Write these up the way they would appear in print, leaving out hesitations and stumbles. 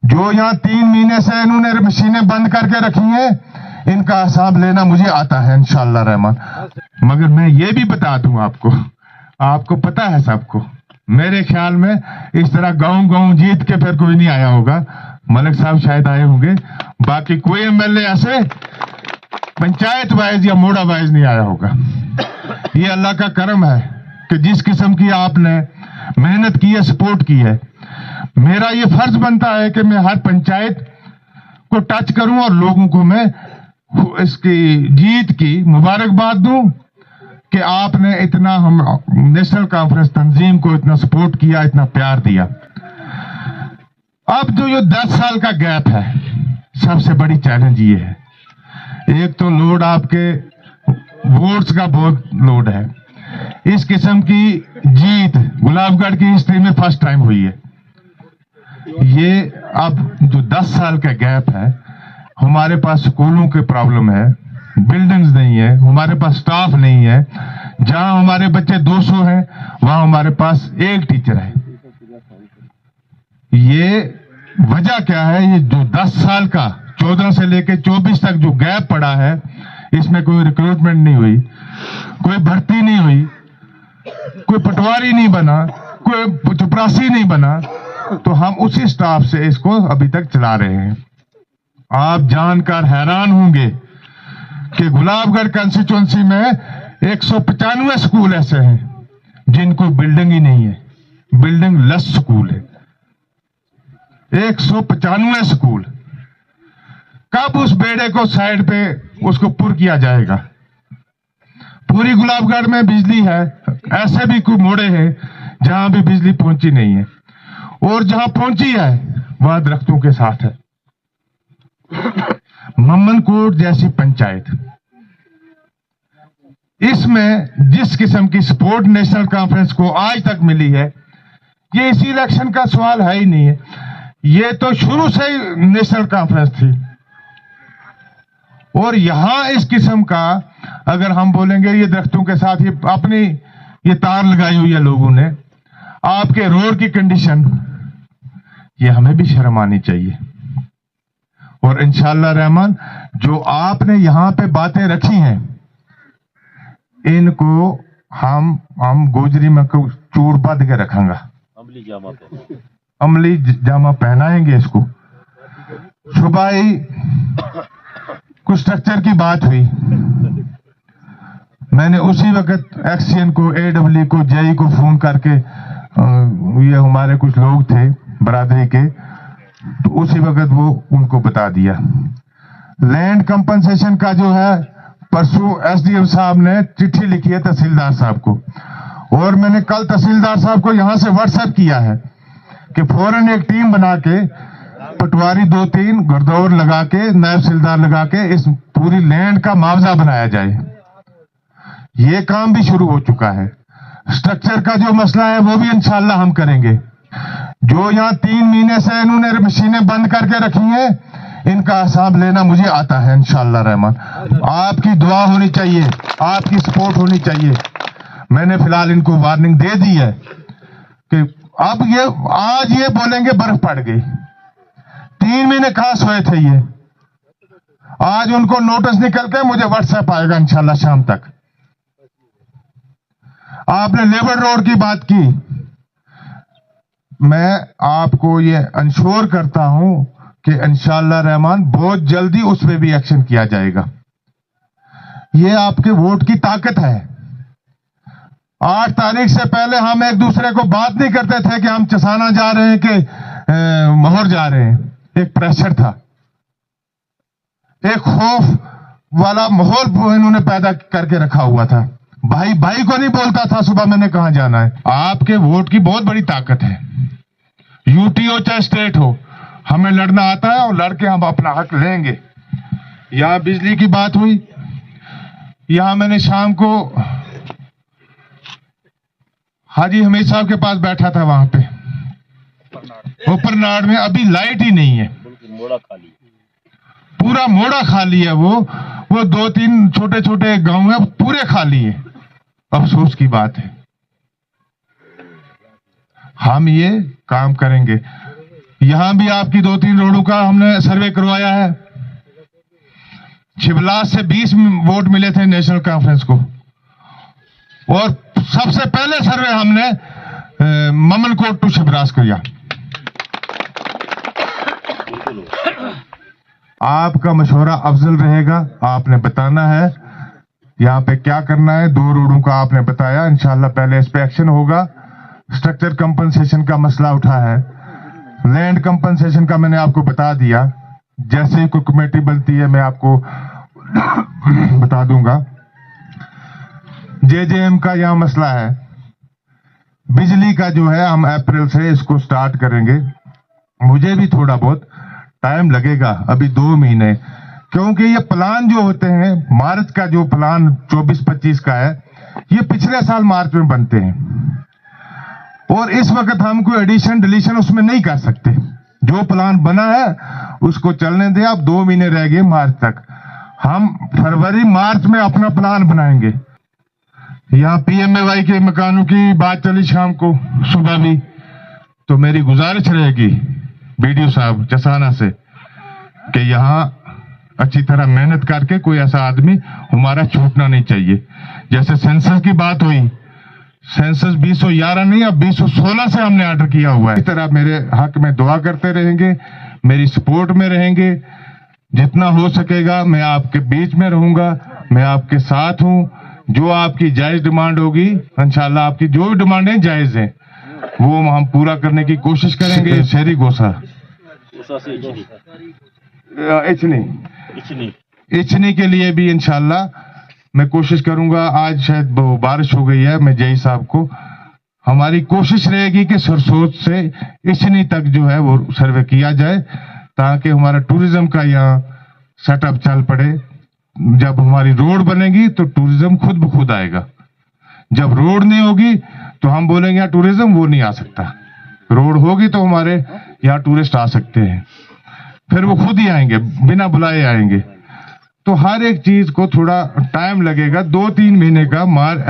जो यहाँ 3 महीने से इन्होंने मशीनें बंद करके रखी हैं, इनका हिसाब लेना मुझे आता है इंशाअल्लाह रहमान। मगर मैं ये भी बता दूं आपको पता है सबको, मेरे ख्याल में इस तरह गांव जीत के फिर कोई नहीं आया होगा। मलिक साहब शायद आए होंगे, बाकी कोई एमएलए ऐसे पंचायत वाइज या मोड़ा वाइज नहीं आया होगा। ये अल्लाह का करम है कि जिस किस्म की आपने मेहनत की है, सपोर्ट की है, मेरा ये फर्ज बनता है कि मैं हर पंचायत को टच करूं और लोगों को मैं इसकी जीत की मुबारकबाद दूं कि आपने इतना हम नेशनल कॉन्फ्रेंस तंजीम को इतना सपोर्ट किया, इतना प्यार दिया। अब जो ये 10 साल का गैप है, सबसे बड़ी चैलेंज ये है, एक तो लोड आपके वोट्स का बहुत लोड है। इस किस्म की जीत गुलाबगढ़ की हिस्ट्री में फर्स्ट टाइम हुई है। ये अब जो 10 साल का गैप है, हमारे पास स्कूलों की प्रॉब्लम है, बिल्डिंग्स नहीं है, हमारे पास स्टाफ नहीं है। जहां हमारे बच्चे 200 हैं वहां हमारे पास 1 टीचर है। ये वजह क्या है? ये जो 10 साल का 14 से लेकर 24 तक जो गैप पड़ा है, इसमें कोई रिक्रूटमेंट नहीं हुई, कोई भर्ती नहीं हुई, कोई पटवारी नहीं बना, कोई चपरासी नहीं बना, तो हम उसी स्टाफ से इसको अभी तक चला रहे हैं। आप जानकर हैरान होंगे कि गुलाबगढ़ कंस्टिट्यूएंसी में 195 स्कूल ऐसे हैं जिनको बिल्डिंग ही नहीं है, बिल्डिंग लेस स्कूल है। 195 स्कूल। कब उस बेड़े को साइड पे उसको पुर किया जाएगा? पूरी गुलाबगढ़ में बिजली है, ऐसे भी कोई मोड़े हैं जहां भी बिजली पहुंची नहीं है, और जहां पहुंची है वहां दरख्तों के साथ है। मम्मनकोट जैसी पंचायत, इसमें जिस किस्म की सपोर्ट नेशनल कॉन्फ्रेंस को आज तक मिली है, ये इसी इलेक्शन का सवाल है ही नहीं है, ये तो शुरू से ही नेशनल कॉन्फ्रेंस थी। और यहां इस किस्म का अगर हम बोलेंगे, ये दरख्तों के साथ ये अपनी ये तार लगाई हुई है लोगों ने, आपके रोड की कंडीशन, ये हमें भी शर्म आनी चाहिए। और इंशाअल्लाह रहमान जो आपने यहां पे बातें रखी हैं, इनको हम गोजरी में को चूड़ बांध के रखेंगे, अमली जामा पहनाएंगे इसको। सुबह ही कुछ स्ट्रक्चर की बात हुई, मैंने उसी वक्त एक्सीएन को, एडब्ल्यू को, जेई को फोन करके, ये हमारे कुछ लोग थे बरादरी के, तो उसी वक्त वो उनको बता दिया। लैंड कंपनसेशन का जो है, परसों एसडीएम साहब ने चिट्ठी लिखी है तहसीलदार साहब को, और मैंने कल तहसीलदार साहब को यहां से व्हाट्सएप किया है कि फौरन एक टीम बना के, पटवारी 2-3 गरदौर लगा के, नायब तहसीलदार लगा के इस पूरी लैंड का मुआवजा बनाया जाए। ये काम भी शुरू हो चुका है। स्ट्रक्चर का जो मसला है वो भी इंशाअल्लाह हम करेंगे। जो यहाँ 3 महीने से इन्होंने मशीनें बंद करके रखी हैं, इनका हिसाब लेना मुझे आता है इंशाअल्लाह रहमान। आपकी दुआ होनी चाहिए, आपकी सपोर्ट होनी चाहिए। मैंने फिलहाल इनको वार्निंग दे दी है कि अब ये आज ये बोलेंगे बर्फ पड़ गई, 3 महीने कहां सोए थे ये। आज उनको नोटिस निकल के मुझे व्हाट्सएप आएगा इंशाअल्लाह शाम तक। आपने लेबर रोड की बात की, मैं आपको ये इंश्योर करता हूं कि इंशाअल्लाह रहमान बहुत जल्दी उस पे भी एक्शन किया जाएगा। ये आपके वोट की ताकत है। 8 तारीख से पहले हम एक दूसरे को बात नहीं करते थे कि हम चसाना जा रहे हैं कि मोहर जा रहे हैं। एक प्रेशर था, एक खौफ वाला माहौल इन्होंने पैदा करके रखा हुआ था। भाई भाई को नहीं बोलता था सुबह मैंने कहां जाना है। आपके वोट की बहुत बड़ी ताकत है। यूटी हो चाहे स्टेट हो, हमें लड़ना आता है और लड़के हम अपना हक लेंगे। यहां बिजली की बात हुई, यहां मैंने शाम को हाजी हमीद साहब के पास बैठा था, वहां पे ऊपर नाड़ में अभी लाइट ही नहीं है, पूरा मोड़ा खाली है। वो 2-3 छोटे छोटे गांव है, पूरे खाली है। अफसोस की बात है। हम ये काम करेंगे। यहां भी आपकी 2-3 रोडों का हमने सर्वे करवाया है। शिवलास से 20 वोट मिले थे नेशनल कॉन्फ्रेंस को, और सबसे पहले सर्वे हमने ममनकोट टू शिवरास किया। आपका मशवरा अफजल रहेगा, आपने बताना है यहाँ पे क्या करना है। 2 रोडों का आपने बताया, इंशाल्लाह पहले इस पे एक्शन होगा। स्ट्रक्चर कंपनसेशन का मसला उठा है, लैंड कंपनसेशन का मैंने आपको बता दिया। जैसे ही कोई कमेटी बनती है मैं आपको बता दूंगा। जेजेएम का यहाँ मसला है, बिजली का जो है हम अप्रैल से इसको स्टार्ट करेंगे। मुझे भी थोड़ा बहुत टाइम लगेगा, अभी 2 महीने, क्योंकि ये प्लान जो होते हैं, मार्च का जो प्लान 24-25 का है, ये पिछले साल मार्च में बनते हैं, और इस वक्त हम कोई एडिशन डिलीशन उसमें नहीं कर सकते। जो प्लान बना है उसको चलने दें। अब 2 महीने रह गए मार्च तक, हम फरवरी मार्च में अपना प्लान बनाएंगे। यहाँ पीएमएवाई के मकानों की बात चली शाम को, सुबह भी, तो मेरी गुजारिश रहेगी बीडीओ साहब चसाना से कि यहाँ अच्छी तरह मेहनत करके कोई ऐसा आदमी हमारा छूटना नहीं चाहिए। जैसे सेंसस की बात हुई, सेंसस 2011 नहीं, अब 2016 से हमने ऑर्डर किया हुआ है। इस तरह मेरे हक में दुआ करते रहेंगे, मेरी सपोर्ट में रहेंगे। जितना हो सकेगा मैं आपके बीच में रहूंगा, मैं आपके साथ हूं। जो आपकी जायज डिमांड होगी, इंशाल्लाह आपकी जो भी डिमांड है जायज है, वो हम पूरा करने की कोशिश करेंगे। शहरी गोसा इचनी के लिए भी इंशाल्लाह मैं कोशिश करूंगा। आज शायद बारिश हो गई है, मैं जय साहब को, हमारी कोशिश रहेगी कि सरसोच से इचनी तक जो है वो सर्वे किया जाए, ताकि हमारा टूरिज्म का यहाँ सेटअप चल पड़े। जब हमारी रोड बनेगी तो टूरिज्म खुद ब खुद आएगा। जब रोड नहीं होगी तो हम बोलेंगे यहाँ टूरिज्म, वो नहीं आ सकता। रोड होगी तो हमारे यहाँ टूरिस्ट आ सकते हैं, फिर वो खुद ही आएंगे, बिना बुलाए आएंगे। तो हर एक चीज को थोड़ा टाइम लगेगा, 2-3 महीने का।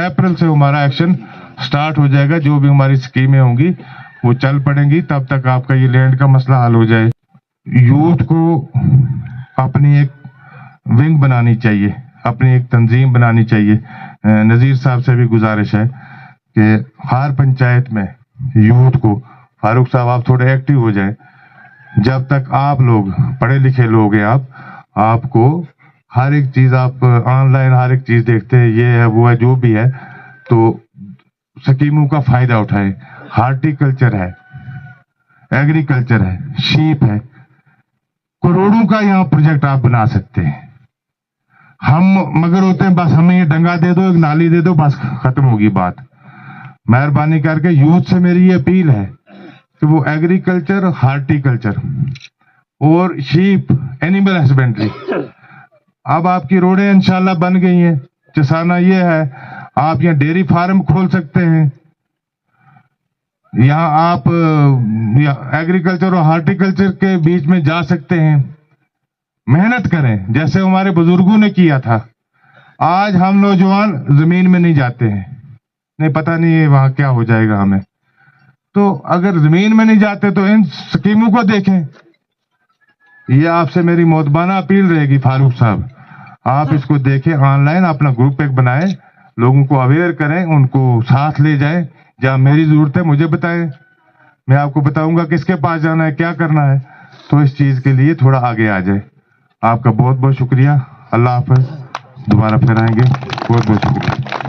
अप्रैल से हमारा एक्शन स्टार्ट हो जाएगा। जो भी हमारी स्कीमें होंगी वो चल पड़ेंगी, तब तक आपका ये लैंड का मसला हल हो जाए। यूथ को अपनी एक विंग बनानी चाहिए, अपनी एक तंजीम बनानी चाहिए। नजीर साहब से भी गुजारिश है कि हर पंचायत में यूथ को, फारूक साहब आप थोड़े एक्टिव हो जाए। जब तक आप लोग पढ़े लिखे लोग हैं, आपको हर एक चीज, आप ऑनलाइन हर एक चीज देखते हैं, ये है वो है जो भी है, तो स्कीमों का फायदा उठाएं। हार्टिकल्चर है, एग्रीकल्चर है, शीप है, करोड़ों का यहाँ प्रोजेक्ट आप बना सकते हैं। हम मगर होते हैं बस हमें ये डंगा दे दो, एक नाली दे दो, बस खत्म होगी बात। मेहरबानी करके यूथ से मेरी ये अपील है कि वो एग्रीकल्चर, हार्टिकल्चर और शीप, एनिमल हस्बेंड्री, अब आपकी रोडें इंशाल्लाह बन गई हैं। चसाना ये है, आप यहाँ डेयरी फार्म खोल सकते हैं। यहाँ आप एग्रीकल्चर और हार्टिकल्चर के बीच में जा सकते हैं। मेहनत करें जैसे हमारे बुजुर्गों ने किया था। आज हम नौजवान जमीन में नहीं जाते हैं, नहीं पता नहीं वहां क्या हो जाएगा हमें। तो अगर जमीन में नहीं जाते तो इन स्कीमों को देखें। ये आपसे मेरी मोतबाना अपील रहेगी फारूक साहब, आप इसको देखें, ऑनलाइन अपना ग्रुप एक बनाएं, लोगों को अवेयर करें, उनको साथ ले जाएं। जहां मेरी जरूरत है मुझे बताएं, मैं आपको बताऊंगा किसके पास जाना है, क्या करना है। तो इस चीज के लिए थोड़ा आगे आ जाए। आपका बहुत बहुत शुक्रिया। अल्लाह हाफ़िज़, दोबारा फिर आएंगे। बहुत बहुत शुक्रिया।